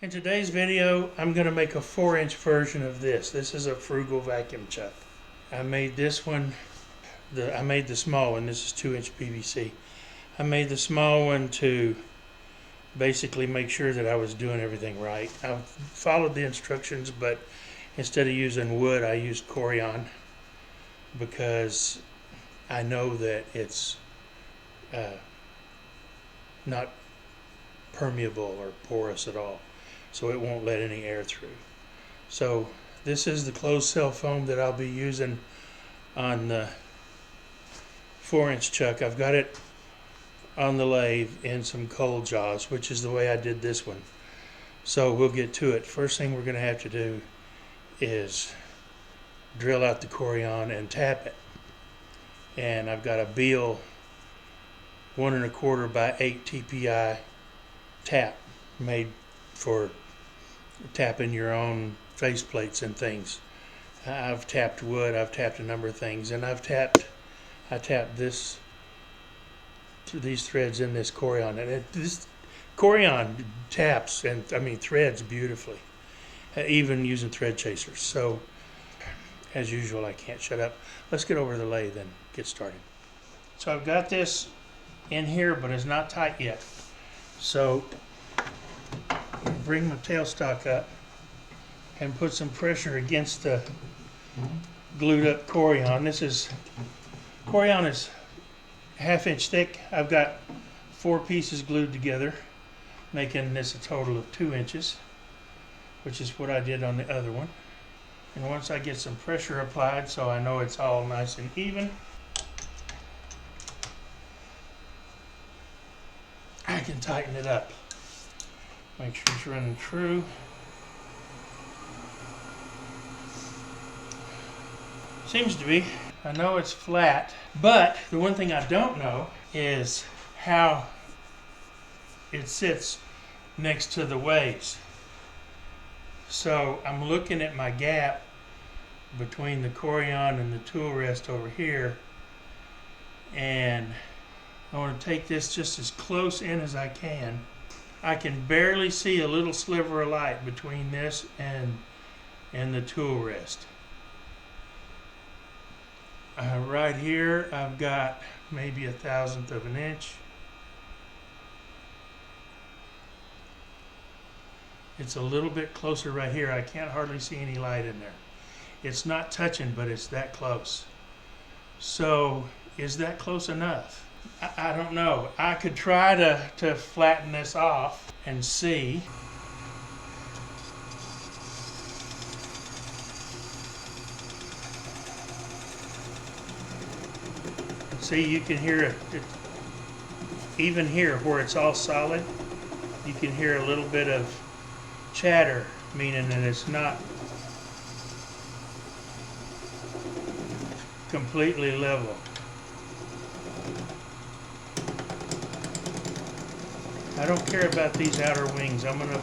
In today's video, I'm going to make a 4-inch version of this. This is a Frugal vacuum chuck. I made this one, I made the small one. This is 2-inch PVC. I made the small one to basically make sure that I was doing everything right. I followed the instructions, but instead of using wood, I used Corian because I know that it's not permeable or porous at all, so it won't let any air through. So this is the closed cell foam that I'll be using on the 4-inch chuck. I've got it on the lathe in some cold jaws, which is the way I did this one. So we'll get to it. First thing we're going to have to do is drill out the Corian and tap it. And I've got a Beal 1 1/4 by 8 TPI tap made for tapping your own faceplates and things. I've tapped wood, I've tapped a number of things, and I tapped these threads in this Corian, and this Corian taps and threads beautifully, even using thread chasers. So as usual, I can't shut up. Let's get over to the lathe and get started. So I've got this in here, but it's not tight yet. So bring my tailstock up and put some pressure against the glued up Corian. Corian is 1/2 inch thick. I've got 4 pieces glued together, making this a total of 2 inches, which is what I did on the other one. And once I get some pressure applied so I know it's all nice and even, I can tighten it up. Make sure it's running true. Seems to be. I know it's flat, but the one thing I don't know is how it sits next to the waves. So I'm looking at my gap between the Corian and the tool rest over here, and I want to take this just as close in as I can. I can barely see a little sliver of light between this and the tool rest. Right here I've got maybe 1/1000th of an inch. It's a little bit closer right here. I can't hardly see any light in there. It's not touching, but it's that close. So is that close enough? I don't know. I could try to flatten this off and see. See, you can hear it, even here where it's all solid, you can hear a little bit of chatter, meaning that it's not completely level. I don't care about these outer wings. I'm going to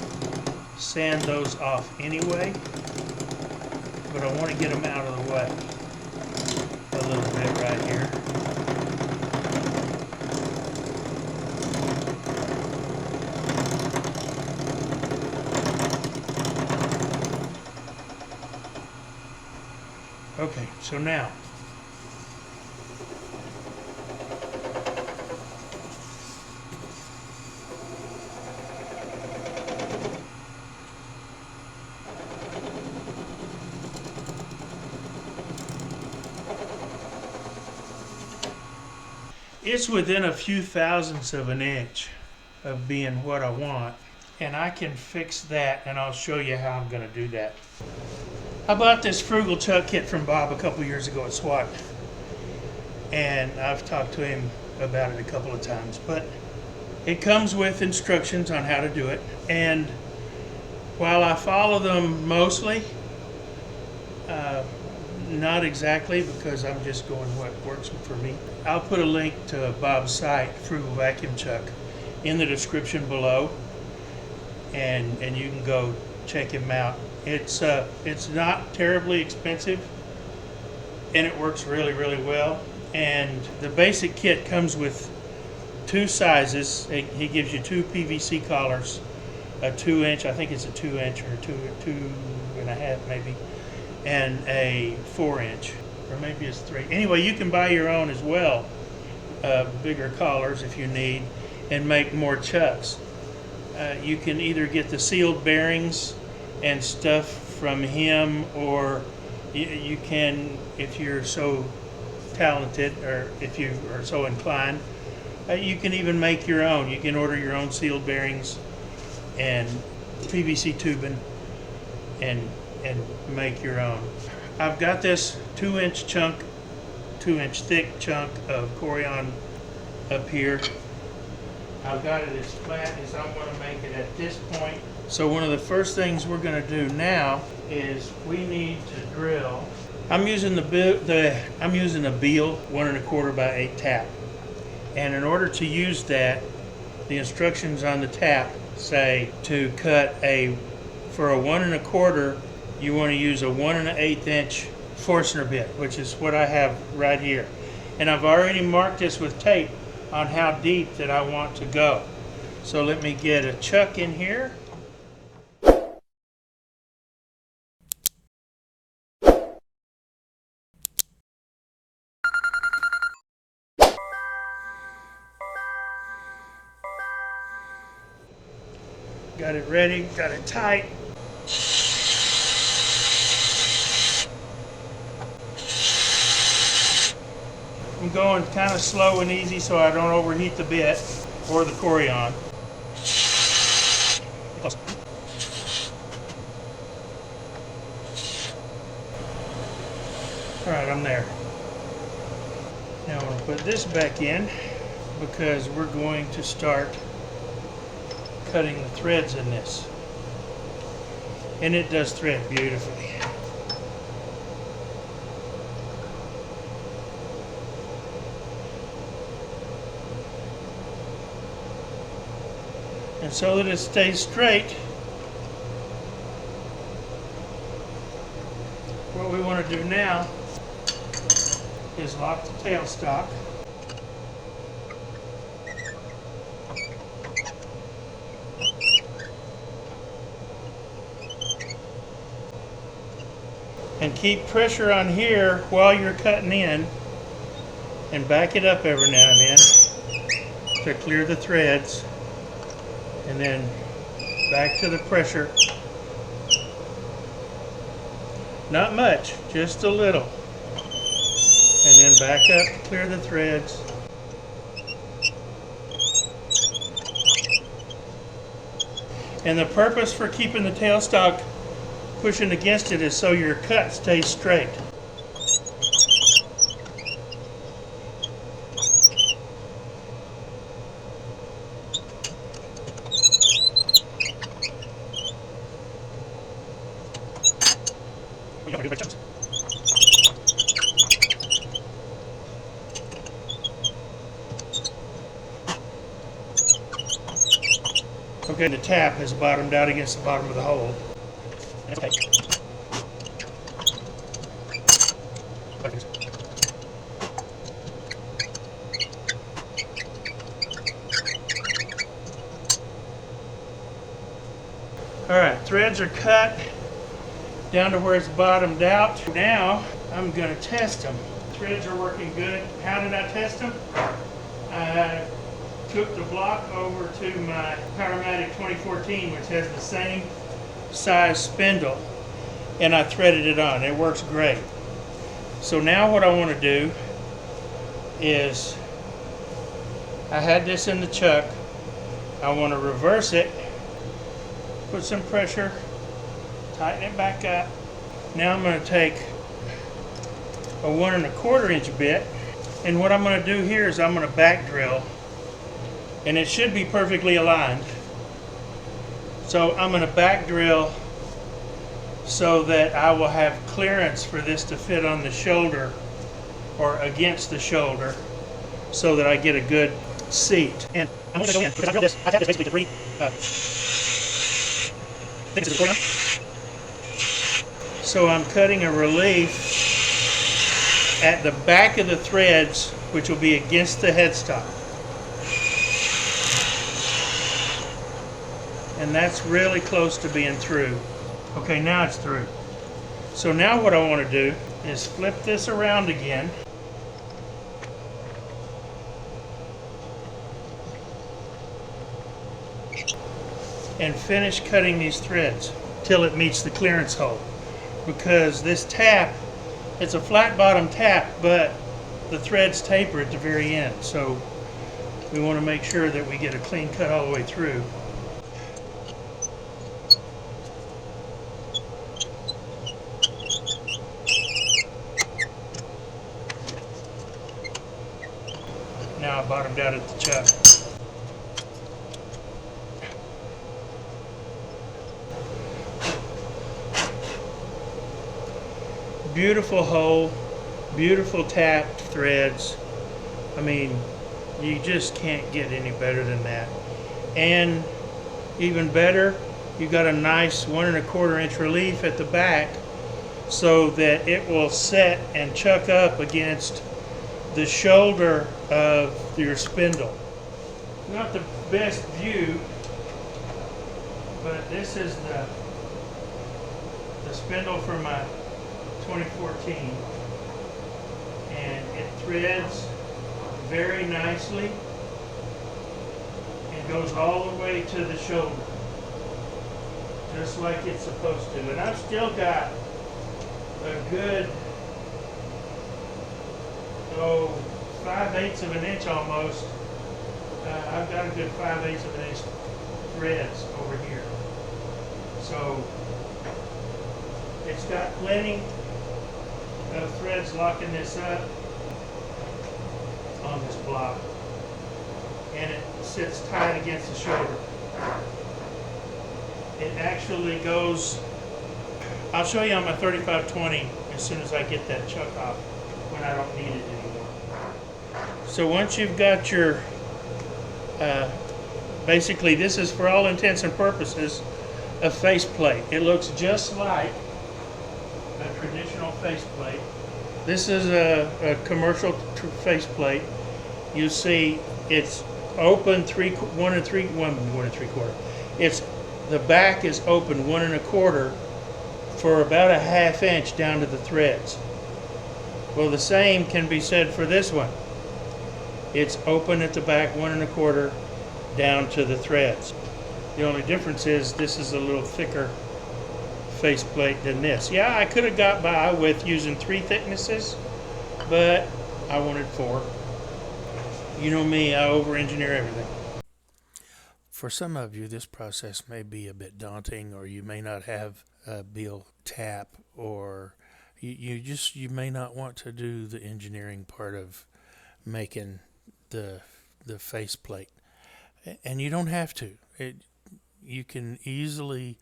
sand those off anyway, but I want to get them out of the way a little bit right here. Okay, so now it's within a few thousandths of an inch of being what I want, and I can fix that, and I'll show you how I'm going to do that. I bought this Frugal Chuck Kit from Bob a couple years ago at SWAT, and I've talked to him about it a couple of times, but it comes with instructions on how to do it, and while I follow them mostly, not exactly, because I'm just going what works for me. I'll put a link to Bob's site, Frugal Vacuum Chuck, in the description below, and you can go check him out. It's not terribly expensive, and it works really, really well. And the basic kit comes with 2 sizes. He gives you 2 PVC collars, a 2-inch, I think it's a 2-inch or two and a half maybe, and a 4-inch, or maybe it's 3. Anyway, you can buy your own as well, bigger collars if you need, and make more chucks. You can either get the sealed bearings and stuff from him, or you can, if you're so talented or if you are so inclined, you can even make your own. You can order your own sealed bearings and PVC tubing and make your own. I've got this 2-inch thick chunk of Corian up here. I've got it as flat as I want to make it at this point. So one of the first things we're going to do now is we need to drill. I'm using a Beal 1 1/4 by 8 tap, and in order to use that, the instructions on the tap say to cut for a 1 1/4, you want to use a 1 1/8 inch Forstner bit, which is what I have right here, and I've already marked this with tape on how deep that I want to go. So let me get a chuck in here. Got it ready, got it tight. I'm going kind of slow and easy so I don't overheat the bit or the Corian. Alright, I'm there. Now I'm going to put this back in because we're going to start cutting the threads in this. And it does thread beautifully. And so that it stays straight, what we want to do now is lock the tailstock. And keep pressure on here while you're cutting in, and back it up every now and then to clear the threads, and then back to the pressure. Not much, just a little. And then back up to clear the threads. And the purpose for keeping the tailstock pushing against it is so your cut stays straight. Okay, the tap has bottomed out against the bottom of the hole. That's okay. Alright, threads are cut down to where it's bottomed out. Now I'm going to test them. Threads are working good. How did I test them? I took the block over to my Pneumatic 2014, which has the same size spindle, and I threaded it on. It works great. So now what I want to do is, I had this in the chuck. I want to reverse it, put some pressure, tighten it back up. Now I'm going to take a 1 1/4 inch bit, and what I'm going to do here is I'm going to back drill, and it should be perfectly aligned. So I'm going to back drill so that I will have clearance for this to fit on the shoulder or against the shoulder, so that I get a good seat. And I'm going to go in because I drilled this. I tapped this basically to 3 thicknesses of Corian. So I'm cutting a relief at the back of the threads, which will be against the headstock. and that's really close to being through. Okay, now it's through. So now what I want to do is flip this around again. And finish cutting these threads till it meets the clearance hole. Because this tap, it's a flat bottom tap, but the threads taper at the very end. So we want to make sure that we get a clean cut all the way through. Now I bottomed out at the chuck. Beautiful hole, beautiful tapped threads. I mean, you just can't get any better than that. And even better, you got a nice 1 1/4 inch relief at the back so that it will set and chuck up against the shoulder of your spindle. Not the best view, but this is the spindle for my 2014, and it threads very nicely and goes all the way to the shoulder, just like it's supposed to. And I've still got a good 5/8 of an inch almost. I've got a good 5/8 of an inch threads over here, so it's got plenty of threads locking this up on this block, and it sits tight against the shoulder. It actually goes, I'll show you on my 3520 as soon as I get that chuck off when I don't need it anymore. So once you've got your, basically this is for all intents and purposes a faceplate. It looks just like a traditional faceplate. This is a commercial faceplate. You see it's open 1 3/4. It's the back is open 1 1/4 for about a 1/2 inch down to the threads. Well, the same can be said for this one. It's open at the back 1 1/4 down to the threads. The only difference is this is a little thicker faceplate than this. Yeah, I could have got by with using 3 thicknesses, but I wanted 4. You know me, I over-engineer everything. For some of you, this process may be a bit daunting, or you may not have a Beal tap, or you may not want to do the engineering part of making the faceplate, and you don't have to. You can easily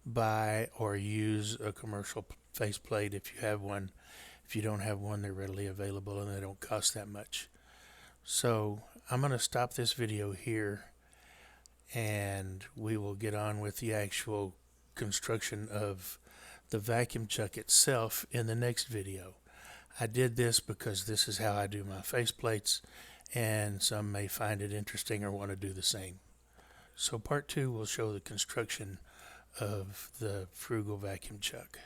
buy or use a commercial faceplate if you have one. If you don't have one, they're readily available and they don't cost that much. So I'm going to stop this video here, and we will get on with the actual construction of the vacuum chuck itself in the next video. I did this because this is how I do my faceplates, and some may find it interesting or want to do the same. So part 2 will show the construction of the Frugal vacuum chuck.